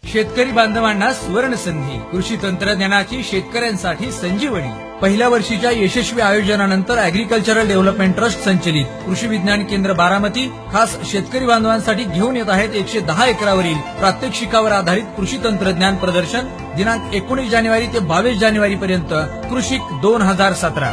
शेतकरी बांधवांना सुवर्ण संधी, कृषी तंत्रज्ञानाची शेतकऱ्यांसाठी संजीवनी। पहिल्या वर्षीच्या यशस्वी आयोजनानंतर अॅग्रिकल्चरल डेव्हलपमेंट ट्रस्ट संचलित कृषी विज्ञान केंद्र बारामती खास शेतकरी बांधवांसाठी घेऊन येत आहेत 110 एकरावरील प्रात्यक्षिकावर आधारित कृषी तंत्रज्ञान प्रदर्शन। दिनांक 19 जानेवारी ते 22 जानेवारी पर्यंत कृषिक 2017।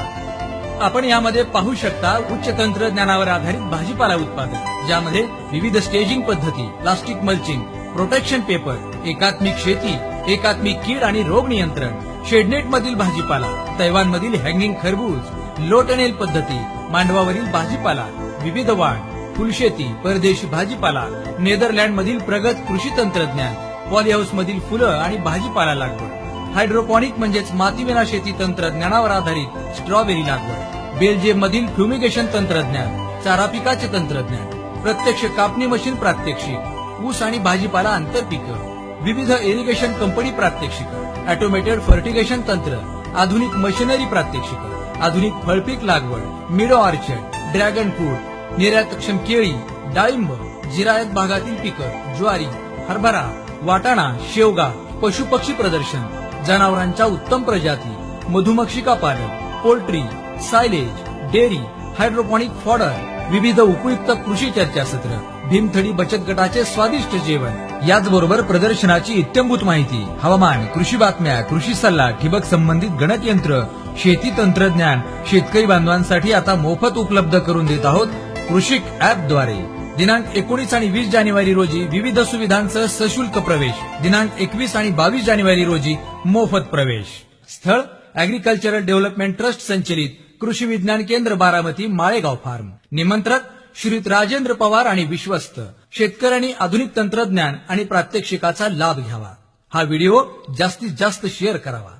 आपण यामध्ये पाहू शकता उच्च तंत्रज्ञानावर आधारित भाजीपाला उत्पादन, ज्यामध्ये विविध स्टेजिंग पद्धती, प्लास्टिक मल्चिंग, प्रोटेक्शन पेपर, एकात्मिक शेती, एकात्मिक कीड आणि रोग नियंत्रण, शेडनेट मधील भाजीपाला, तैवान मधील हँगिंग खरबूज, लो टनेल पद्धती, मांडवावरील भाजीपाला, विविध वाढ, फुलशेती, परदेशी भाजीपाला, नेदरलँड मधील प्रगत कृषी तंत्रज्ञान, पॉलीहाऊस मधील फुलं आणि भाजीपाला लागवड, हायड्रोपॉनिक म्हणजेच मातीविना शेती तंत्रज्ञानावर आधारित स्ट्रॉबेरी लागवड, बेल्जियम मधील फ्युमिगेशन तंत्रज्ञान, चारा पिकाचे तंत्रज्ञान, प्रत्यक्ष कापणी मशीन प्रात्यक्षिक, ऊस आणि भाजीपाला आंतरपीक, विविध इरिगेशन कंपनी प्रात्यक्षिक, ऑटोमेटेड फर्टिगेशन तंत्र, आधुनिक मशिनरी प्रात्यक्षिक, आधुनिक फळपीक लागवड, मिडो ऑर्चर्ड, ड्रॅगन फ्रूट, निर्यातक्षम केळी, डाळिंब, जिरायत भागातील पिकं, ज्वारी, हरभरा, वाटाणा, शेवगा, पशुपक्षी प्रदर्शन, जनावरांच्या उत्तम प्रजाती, मधुमक्षिका पालन, poultry, silage, dairy, hydroponic fodder, विविध उपयुक्त कृषी चर्चासत्र, भीमथडी बचत गटाचे स्वादिष्ट जेवण, याचबरोबर प्रदर्शनाची इत्थंभूत माहिती, हवामान, कृषी बातम्या, कृषी सल्ला, ठिबक संबंधित गणकयंत्र, शेती तंत्रज्ञान शेतकरी बांधवांसाठी आता मोफत उपलब्ध करून देत आहोत कृषिक ऍपद्वारे। दिनांक 19 आणि 20 जानेवारी रोजी विविध सुविधांसह सशुल्क प्रवेश, दिनांक 21 आणि 22 जानेवारी रोजी मोफत प्रवेश। स्थळ अॅग्रिकल्चरल डेव्हलपमेंट ट्रस्ट संचलित कृषी विज्ञान केंद्र बारामती, माळेगाव फार्म। निमंत्रक श्रीयुत राजेंद्र पवार आणि विश्वस्त। शेतकऱ्यांनी आधुनिक तंत्रज्ञान आणि प्रात्यक्षिकाचा लाभ घ्यावा। हा व्हिडिओ जास्तीत जास्त शेअर करावा।